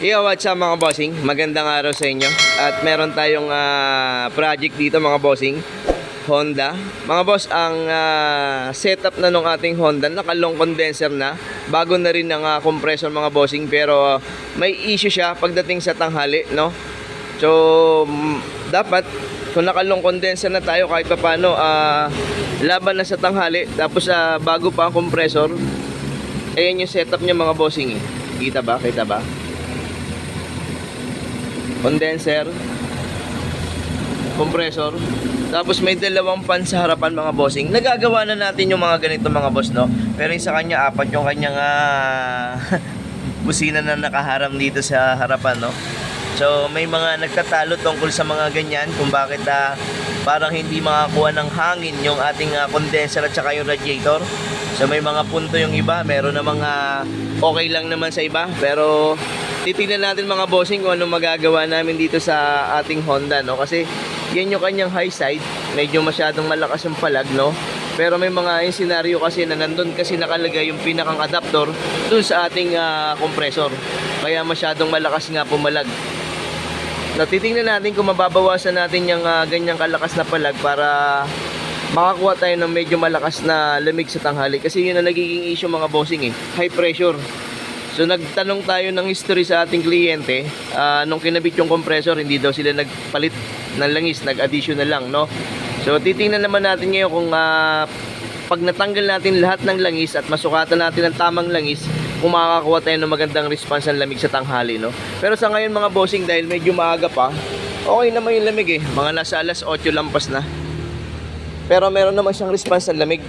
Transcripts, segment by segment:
Yo, what's up mga bossing? Magandang araw sa inyo. At meron tayong project dito mga bossing, Honda. Mga boss, ang setup na nung ating Honda, naka-long condenser na. Bago na rin ang compressor mga bossing, pero may issue siya pagdating sa tanghali, no? So, dapat kung naka-long condenser na tayo kahit pa paano, laban na sa tanghali. Tapos bago pa ang compressor, ayan yung setup niya mga bossing. Kita ba? Kita ba? Condenser, compressor, tapos may dalawang fan sa harapan mga bossing. Nagagawa na natin yung mga ganito mga boss, no? Pero yung sa kanya, apat yung kanyang busina na nakaharap dito sa harapan, no? So may mga nagtatalo tungkol sa mga ganyan, kung bakit parang hindi makakuha ng hangin yung ating condenser at saka yung radiator. So may mga punto yung iba, meron na mga okay lang naman sa iba, pero titignan natin mga bossing kung anong magagawa namin dito sa ating Honda, no? Kasi yan yung kanyang high side, medyo masyadong malakas yung palag, no? Pero may mga yung scenario kasi na nandun kasi nakalagay yung pinakang adapter dun sa ating compressor, kaya masyadong malakas nga pumalag. Titingnan natin kung mababawasan natin yung ganyang kalakas na palag para makakuha tayo ng medyo malakas na lamig sa tanghali. Kasi yun ang nagiging issue mga bossing, high pressure. So nagtanong tayo ng history sa ating kliyente, nung kinabit yung compressor, hindi daw sila nagpalit ng langis, nag-additional lang, no? So titingnan naman natin ngayon kung pag natanggal natin lahat ng langis at masukatan natin ang tamang langis, kung makakakuha tayo ng magandang response ng lamig sa tanghali, no? Pero sa ngayon mga bossing, dahil medyo maaga pa, okay naman yung lamig mga nasa alas 8 lampas na. Pero meron naman siyang response ng lamig,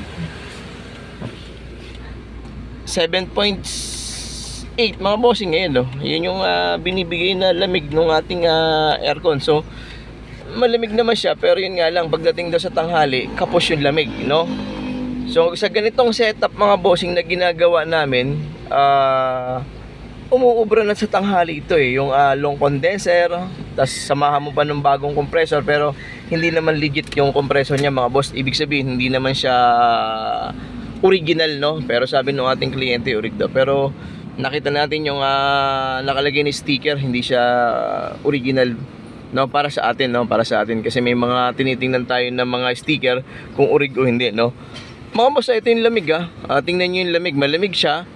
7.8 mga bossing ngayon, no? Yun yung binibigay na lamig ng ating aircon. So malamig naman siya, pero yun nga lang, pagdating daw sa tanghali, kapos yung lamig, no? So sa ganitong setup mga bossing na ginagawa namin, umuubra na sa tanghali ito yung long condenser, tas samahan mo pa ng bagong compressor, pero hindi naman legit yung compressor niya mga boss. Ibig sabihin hindi naman siya original, no? Pero sabi ng ating kliyente orig daw, pero nakita natin yung nakalagay ni sticker, hindi siya original, no? Para sa atin, no? Para sa atin, kasi may mga tinitingnan tayo ng mga sticker kung orig o hindi, no? Mga boss, ito yung lamig tingnan nyo yung lamig, malamig siya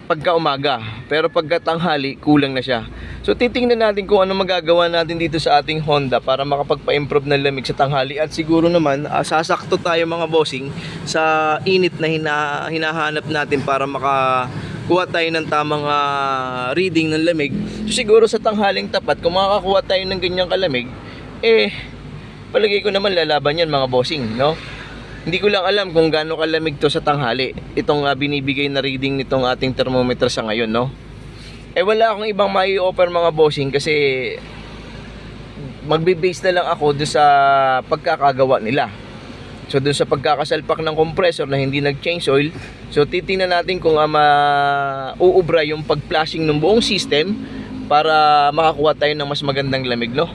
pagka umaga, pero pagka tanghali kulang na siya. So titingnan natin kung ano magagawa natin dito sa ating Honda para makapagpa-improve ng lamig sa tanghali. At siguro naman sasakto tayo mga bossing sa init na hinahanap natin para makakuha tayo ng tamang reading ng lamig. So siguro sa tanghaling tapat, kung makakakuha tayo ng ganyang kalamig, palagay ko naman lalaban yan mga bossing, no? Hindi ko lang alam kung gaano kalamig to sa tanghali, itong binibigay na reading nitong ating thermometer sa ngayon, no? Wala akong ibang mai-offer mga bossing, kasi magbe-base na lang ako doon sa pagkakagawa nila. So doon sa pagkakasalpak ng compressor na hindi nag-change oil, so titingnan natin kung uubra yung pag-flushing ng buong system para makakuha tayo ng mas magandang lamig, no?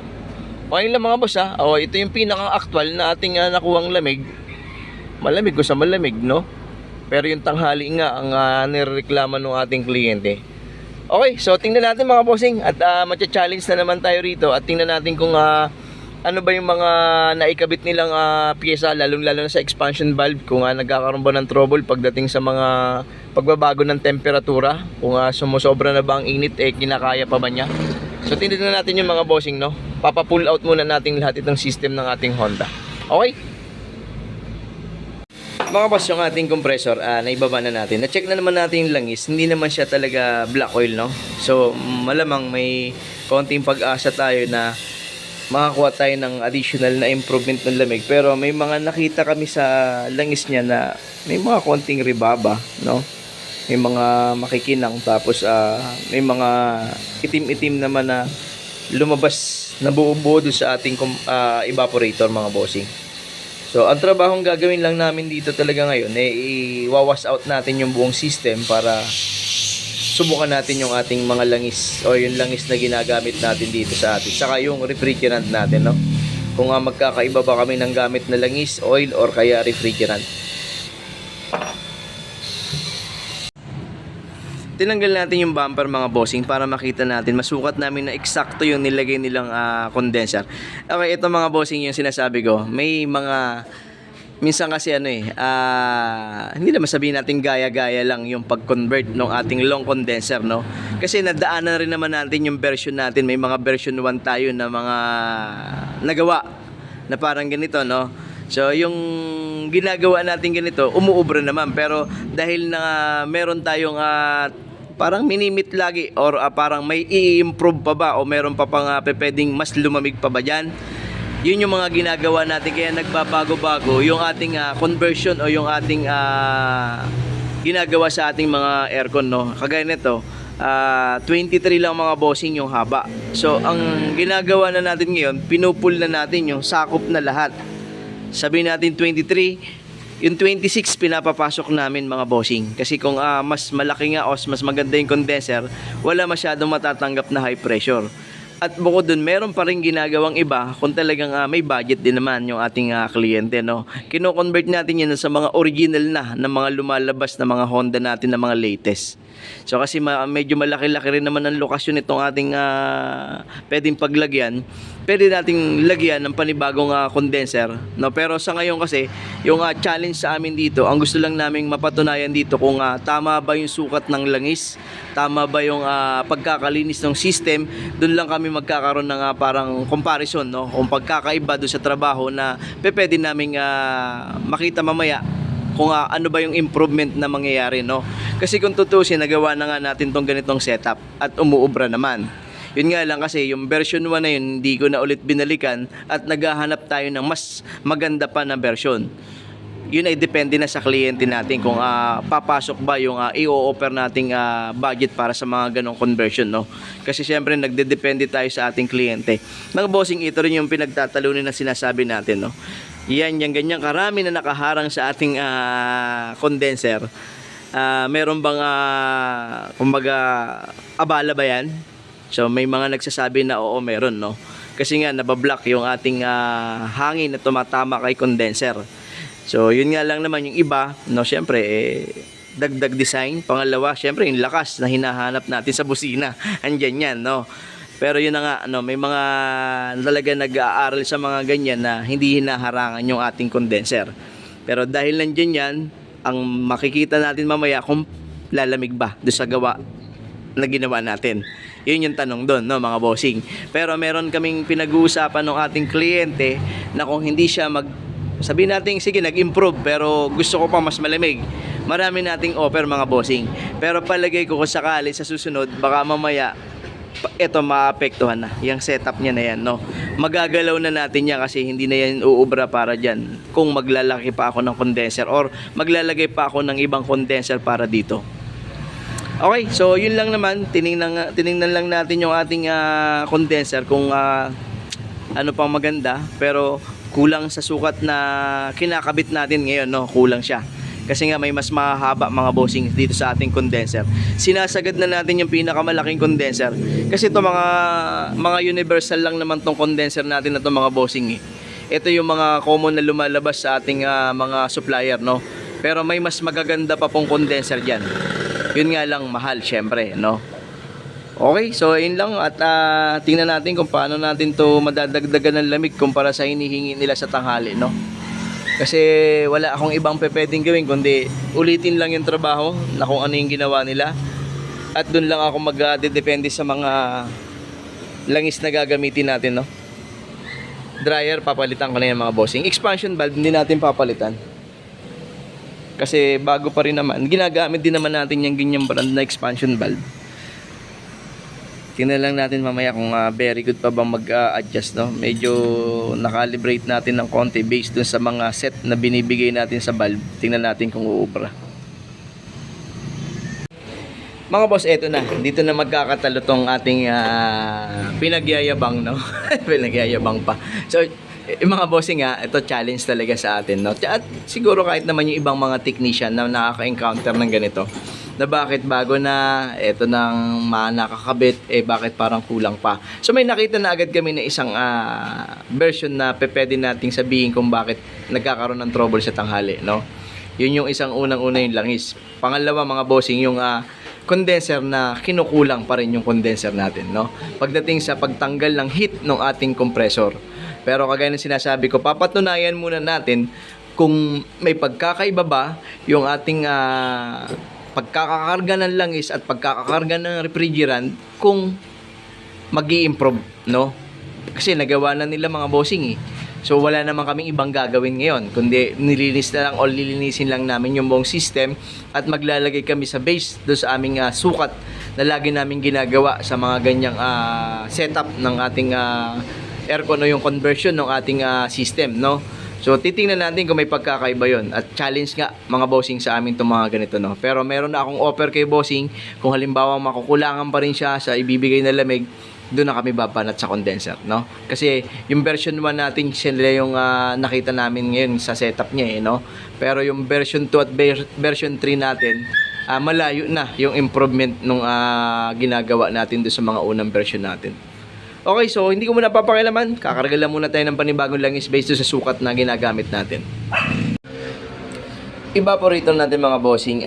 Okay lang mga boss ito yung pinaka-actual na ating nakuhang lamig. Malamig ko sa malamig, no? Pero yung tanghali nga ang nireklamo ng ating kliyente. Okay, so tingnan natin mga bossing, at matcha-challenge na naman tayo rito, at tingnan natin kung ano ba yung mga naikabit nilang pyesa, lalong-lalo na sa expansion valve, kung nagkakaroon ba ng trouble pagdating sa mga pagbabago ng temperatura, kung sumusobra na ba ang init, kinakaya pa ba niya. So tingnan natin yung mga bossing, no? Papa-pull out muna natin lahat itong system ng ating Honda. Okay? Mga boss, yung ating compressor, naibaba na natin. Na-check na naman natin yung langis. Hindi naman siya talaga black oil, no? So, malamang may konting pag-asa tayo na makakuha tayo ng additional na improvement ng lamig. Pero may mga nakita kami sa langis niya na may mga konting ribaba, no? May mga makikinang. Tapos, may mga itim-itim naman na lumabas na buo-buo doon sa ating evaporator, mga bossing. So, ang trabahong gagawin lang namin dito talaga ngayon i-wash out natin yung buong system para subukan natin yung ating mga langis o yung langis na ginagamit natin dito sa atin. Saka yung refrigerant natin, no? Kung magkakaiba ba kami ng gamit na langis, oil, or kaya refrigerant. tinanggal natin yung bumper mga bossing para makita natin, masukat namin na eksakto yung nilagay nilang condenser. Okay, ito mga bossing yung sinasabi ko. May mga minsan kasi hindi naman sabihin natin gaya-gaya lang yung pag-convert ng ating long condenser, no? Kasi nadaanan rin naman natin yung version natin. May mga version 1 tayo na mga nagawa na parang ganito, no? So, yung ginagawa natin ganito, umuubra naman. Pero dahil na meron tayong parang minimit lagi or parang may i-improve pa ba o meron pa pang pwedeng mas lumamig pa ba dyan, yun yung mga ginagawa natin. Kaya nagbabago-bago yung ating conversion o yung ating ginagawa sa ating mga aircon, no? Kagaya nito, 23 lang mga bossing yung haba. So ang ginagawa na natin ngayon, pinupul na natin yung sakop na lahat. Sabihin natin 23, yung 26 pinapapasok namin mga bossing. Kasi kung mas malaki nga o mas maganda yung condenser, wala masyadong matatanggap na high pressure. At bukod dun, meron pa rin ginagawang iba kung talagang may budget din naman yung ating kliyente, no? Kino-convert natin yan sa mga original na mga lumalabas na mga Honda natin na mga latest. So kasi medyo malaki-laki rin naman ang lokasyon itong ating pwedeng paglagyan. Pwede nating lagyan ng panibagong condenser, no? Pero sa ngayon kasi, yung challenge sa amin dito, ang gusto lang naming mapatunayan dito kung tama ba yung sukat ng langis, tama ba yung pagkakalinis ng system. Doon lang kami magkakaroon ng parang comparison, no? Kung pagkakaiba doon sa trabaho na pwede naming makita mamaya kung ano ba yung improvement na mangyayari, no? Kasi kung tutusin, nagawa na nga natin tong ganitong setup at umuubra naman. Yun nga lang kasi yung version 1 na yun, hindi ko na ulit binalikan at naghahanap tayo ng mas maganda pa na version. Yun ay depende na sa kliyente natin kung papasok ba yung i-offer nating budget para sa mga ganong conversion, no? Kasi syempre nagdedepende tayo sa ating kliyente. Mga bossing, ito rin yung pinagtatalunin na sinasabi natin, no? Yan, yung ganyan karami na nakaharang sa ating condenser. Meron bang kumbaga abala ba yan? So may mga nagsasabi na oo, meron, no? Kasi nga nabablock yung ating hangin na tumatama kay condenser. So yun nga lang naman yung iba, no? Syempre dagdag design. Pangalawa, syempre yung lakas na hinahanap natin sa busina. Andyan yan, no? Pero yun na nga, no, may mga talaga nag-aaral sa mga ganyan na hindi hinaharangan yung ating condenser. Pero dahil nandiyan yan, ang makikita natin mamaya kung lalamig ba doon sa gawa na ginawa natin. Yun yung tanong doon, no, mga bossing. Pero meron kaming pinag-uusapan ng ating kliyente na kung hindi siya sabihin natin, sige, nag-improve pero gusto ko pa mas malamig, marami nating offer mga bossing. Pero palagay ko kung sakali sa susunod, baka mamaya eto maapektuhan na yung setup niya na yan, no? Magagalaw na natin yan kasi hindi na yan uubra para dyan kung maglalaki pa ako ng condenser or maglalagay pa ako ng ibang condenser para dito. Okay, so yun lang naman, tiningnan lang natin yung ating condenser kung ano pang maganda, pero kulang sa sukat na kinakabit natin ngayon, no? Kulang siya. Kasi nga may mas mahaba mga bossing dito sa ating condenser. Sinasagad na natin yung pinakamalaking condenser. Kasi ito mga universal lang naman tong condenser natin na to mga bossing eh. Ito yung mga common na lumalabas sa ating mga supplier, no? Pero may mas magaganda pa pong condenser dyan. Yun nga lang mahal syempre, no? Okay, so yun lang at tingnan natin kung paano natin to madadagdagan ng lamig kumpara sa hinihingi nila sa tanghali, no? Kasi wala akong ibang pwedeng gawin kundi ulitin lang yung trabaho na kung ano yung ginawa nila. At dun lang ako magdedepende sa mga langis na gagamitin natin, no? Dryer, papalitan ko na yan mga bossing. Expansion valve, hindi natin papalitan. Kasi bago pa rin naman, ginagamit din naman natin yung ganyang brand na expansion valve. Tingnan lang natin mamaya kung very good pa bang mag-adjust, no? Medyo nakalibrate natin ng konti based dun sa mga set na binibigay natin sa valve. Tingnan natin kung uubra. Mga boss, eto na. Dito na magkakatalo tong ating pinagyayabang, no? Pinagyayabang pa. So, mga bossing ito challenge talaga sa atin, no? At siguro kahit naman yung ibang mga technician na nakaka-encounter ng ganito, na bakit bago na, eto nang nakakabit, bakit parang kulang pa. So may nakita na agad kami na isang version na pwede nating sabihin kung bakit nagkakaroon ng trouble sa tanghali, no? Yun yung isang unang-una yung langis. Pangalawa mga bossing, yung condenser na kinukulang pa rin yung condenser natin, no? Pagdating sa pagtanggal ng heat ng ating compressor. Pero kagaya ng sinasabi ko, papatunayan muna natin kung may pagkakaiba ba yung ating pagkakakarga ng langis at pagkakakarga ng refrigerant kung mag-i-improve, no? Kasi nagawa na nila mga bossing eh. So wala naman kaming ibang gagawin ngayon, kundi nilinis na lang o lilinisin lang namin yung buong system at maglalagay kami sa base do sa aming sukat na lagi namin ginagawa sa mga ganyang setup ng ating aircon o yung conversion ng ating system, no? So titingnan natin kung may pagkakaiba yon at challenge nga mga bossing sa amin itong mga ganito, no? Pero meron na akong offer kay bossing kung halimbawa makukulangan pa rin siya sa ibibigay na lamig, doon na kami babanat sa condenser, no? Kasi yung version 1 natin sila yung nakita namin ngayon sa setup niya, no? Pero yung version 2 at version 3 natin, malayo na yung improvement nung ginagawa natin doon sa mga unang version natin. Okay, so hindi ko muna papakialaman. Kakarga lang muna tayo ng panibagong langis based sa sukat na ginagamit natin. Evaporator natin mga bossing,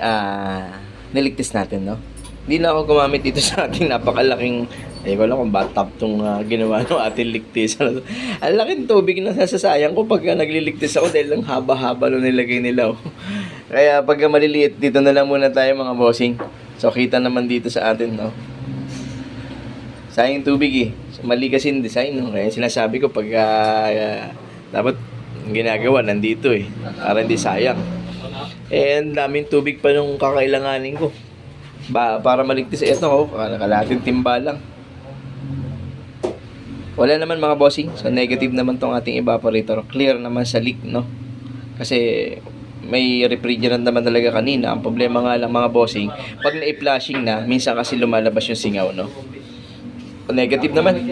niligtas natin, no? Hindi na ako gumamit dito sa ating napakalaking, ko lang kung bathtub tong ginawa ng ating ligtis. Ang laking tubig na nasasayang ko pag nagliligtis ako dahil lang haba-haba lo nilagay nila. Kaya pag maliliit, dito na lang muna tayo mga bossing. So kita naman dito sa atin, no? Sayang tubig eh. So, mali kasi yung design, no? Kaya sinasabi ko pag dapat ginagawa nandito eh. Para hindi sayang. And daming tubig pa nung kakailanganin ko. Para maligtas ito, kalahating timba lang. Wala naman mga bossing. So negative naman tong ating evaporator. Clear naman sa leak, no? Kasi may refrigerant naman talaga kanina. Ang problema nga lang mga bossing, pag na-flushing na, minsan kasi lumalabas yung singaw, no? Negative naman.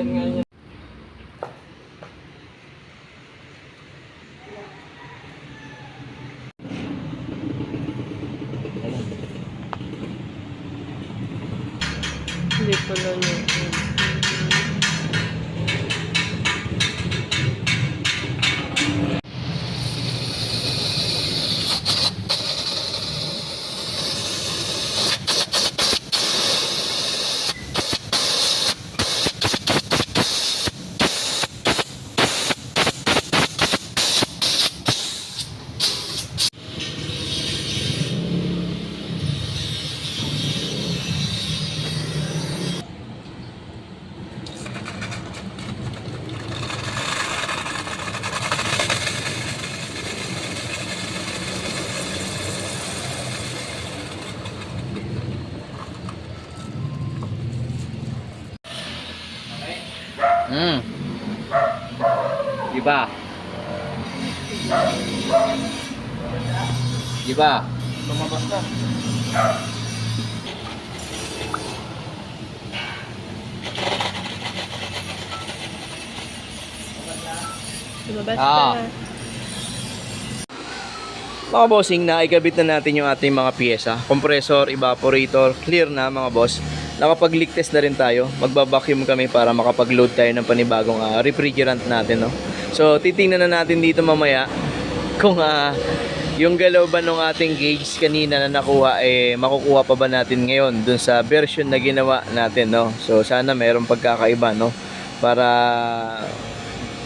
Hindi ko lang yun. Diba? Diba? Lumabas na. Lumabas Ah. na. Mga bossing, naikabit na natin yung ating mga piyesa. Compressor, evaporator, clear na mga boss. Nakapag-leak test na rin tayo. Magbabacuum kami para makapag-load tayo ng panibagong refrigerant natin, no? So, titingnan na natin dito mamaya kung yung galaw ba ng ating gauge kanina na nakuha, makukuha pa ba natin ngayon dun sa version na ginawa natin, no? So, sana mayroong pagkakaiba, no? Para,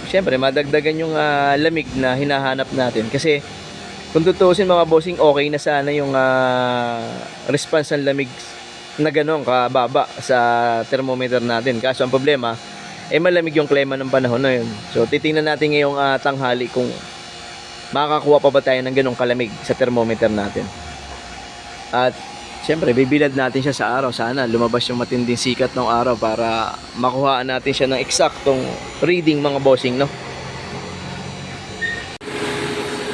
syempre, madagdagan yung lamig na hinahanap natin. Kasi, kung tutuusin mga bossing, okay na sana yung response ng lamig na gano'n kababa sa thermometer natin. Kaso ang problema, malamig yung klima ng panahon na yun. So titingnan natin ngayong tanghali kung makakakuha pa ba tayo ng ganong kalamig sa thermometer natin. At syempre, bibilad natin siya sa araw. Sana lumabas yung matinding sikat ng araw para makuhaan natin siya ng eksaktong reading mga bossing, no?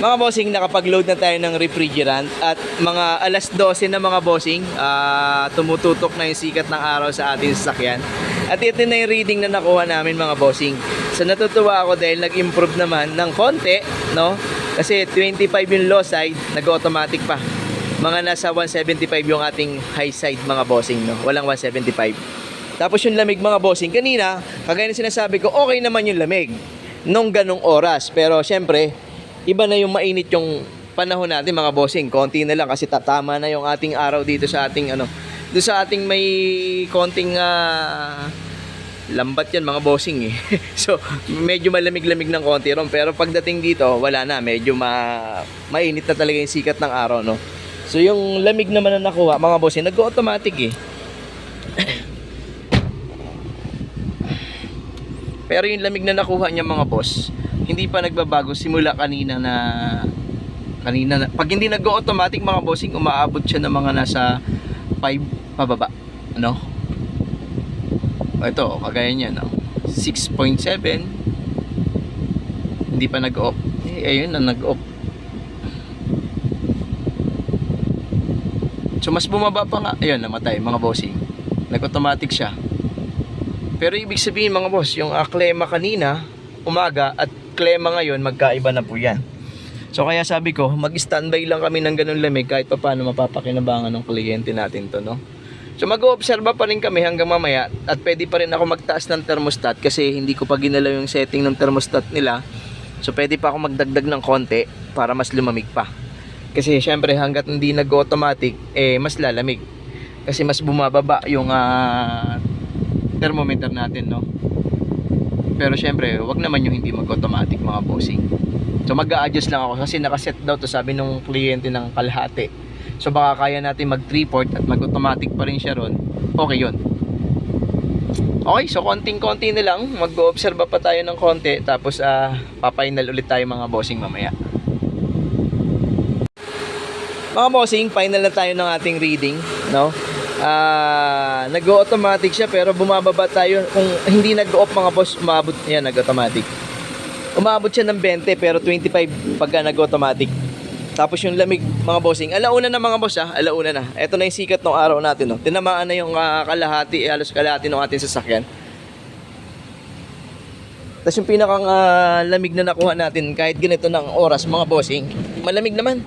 Mga bossing, nakapag-load na tayo ng refrigerant at mga alas 12 na mga bossing, tumututok na yung sikat ng araw sa ating sasakyan. At ito na yung reading na nakuha namin mga bossing. So natutuwa ako dahil nag-improve naman ng konti, no? Kasi 25 yung low side, nag-automatic pa. Mga nasa 175 yung ating high side mga bossing, no? Walang 175. Tapos yung lamig mga bossing, kanina, kagaya na sinasabi ko, okay naman yung lamig nung ganong oras. Pero syempre, iba na yung mainit yung panahon natin mga bossing. Konti na lang kasi tatama na yung ating araw dito sa ating Doon sa ating may konting lambat yan mga bossing eh. So medyo malamig-lamig ng konti ron, pero pagdating dito wala na, medyo mainit na talaga yung sikat ng araw, no. So yung lamig naman na nakuha mga bossing, nag-automatic eh. Pero yung lamig na nakuha niya mga boss, hindi pa nagbabago simula kanina na pag hindi nag-automatic mga bossing, umaabot siya ng mga nasa 5 pababa, ano. Ito, kagaya niya, no? 6.7. Hindi pa nag-off. Ayun na, nag-off. So, mas bumaba pa nga. Ayun, namatay, mga bossing. Nag-automatic siya. Pero ibig sabihin, mga boss, yung klema kanina, umaga, at klema ngayon, magkaiba na po yan. So, kaya sabi ko, mag-standby lang kami ng ganun lamig kahit pa paano mapapakinabangan ng kliyente natin to, no? So mag-oobserba pa rin kami hanggang mamaya, at pwede pa rin ako magtaas ng thermostat kasi hindi ko pa ginalaw yung setting ng thermostat nila. So pwede pa ako magdagdag ng konti para mas lumamig pa. Kasi syempre hanggat hindi nag-automatic, mas lalamig. Kasi mas bumababa yung thermometer natin, no? Pero syempre, wag naman yung hindi mag-automatic mga bossing. So mag-a-adjust lang ako kasi nakaset daw to, sabi nung kliyente, ng kalahati. So baka kaya natin mag 3/4 at mag-automatic pa rin siya ron. Okay yun. Okay, so konting-konti na lang. Mag-obserba pa tayo ng konti. Tapos papainal ulit tayo mga bossing mamaya. Mga bossing, final na tayo ng ating reading, no? Nag-automatic siya pero bumababa tayo. Kung hindi nag-off mga boss, umabot yan, nag-automatic. Umabot siya ng 20 pero 25 pagka nag-automatic. Tapos yung lamig mga bossing, alauna na mga boss, alauna na. Ito na yung sikat ng araw natin, no. Tinamaan na yung kalahati, halos kalahati ng ating sasakyan. Tapos yung pinakang lamig na nakuha natin kahit ganito ng oras mga bossing, malamig naman.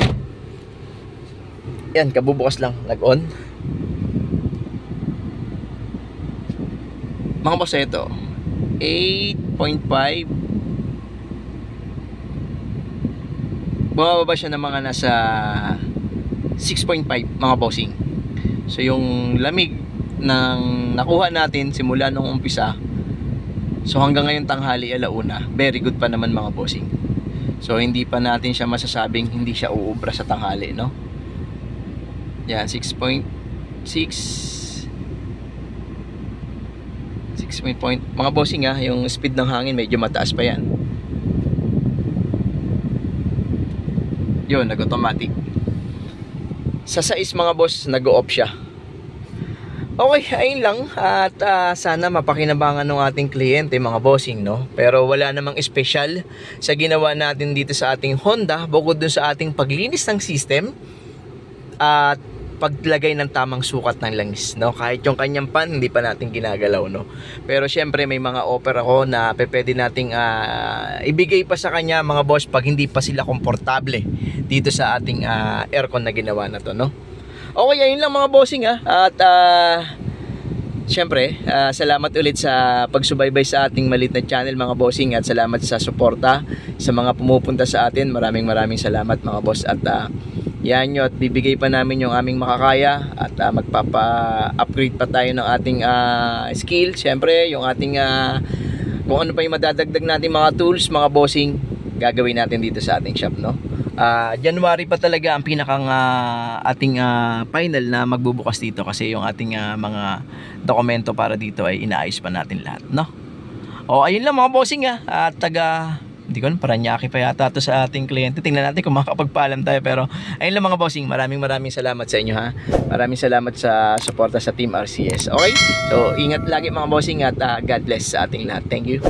Yan, kabubukas lang, nag-on. Mga boss, ito 8.5. Bumababa siya ng mga nasa 6.5 mga bossing. So yung lamig ng nakuha natin simula nung umpisa, so hanggang ngayon tanghali, alauna, very good pa naman mga bossing. So hindi pa natin siya masasabing hindi siya uubra sa tanghali, no? Yan, 6.6 mga bossing, yung speed ng hangin medyo mataas pa yan. Yun, nag-automatic. Sa 6 mga boss, nag-off siya. Okay, ayun lang. At sana mapakinabangan ng ating kliyente mga bossing, no? Pero wala namang espesyal sa ginawa natin dito sa ating Honda, bukod dun sa ating paglinis ng system at paglagay ng tamang sukat ng langis, no? Kahit yung kanyang pan hindi pa natin ginagalaw, no? Pero syempre may mga offer ako na pwede nating ibigay pa sa kanya mga boss pag hindi pa sila komportable dito sa ating aircon na ginawa na to, no? Okay, ayun lang mga bossing, at syempre salamat ulit sa pagsubaybay sa ating maliit na channel mga bossing, at salamat sa suporta sa mga pumupunta sa atin. Maraming salamat mga boss, at yan nyo, at bibigay pa namin yung aming makakaya, at magpapa-upgrade pa tayo ng ating skill. Siyempre, yung ating kung ano pa yung madadagdag natin mga tools, mga bossing, gagawin natin dito sa ating shop, no? January pa talaga ang pinakang ating final na magbubukas dito, kasi yung ating mga dokumento para dito ay inaayos pa natin lahat, no? O, ayun lang mga bossing, at hindi ko, Paranaque pa yata to sa ating kliyente. Tingnan natin kung makakapagpaalam tayo. Pero ayun lang mga bossing, maraming salamat sa inyo, Maraming salamat sa suporta sa Team RCS. Okay? So ingat lagi mga bossing, at God bless sa ating lahat. Thank you.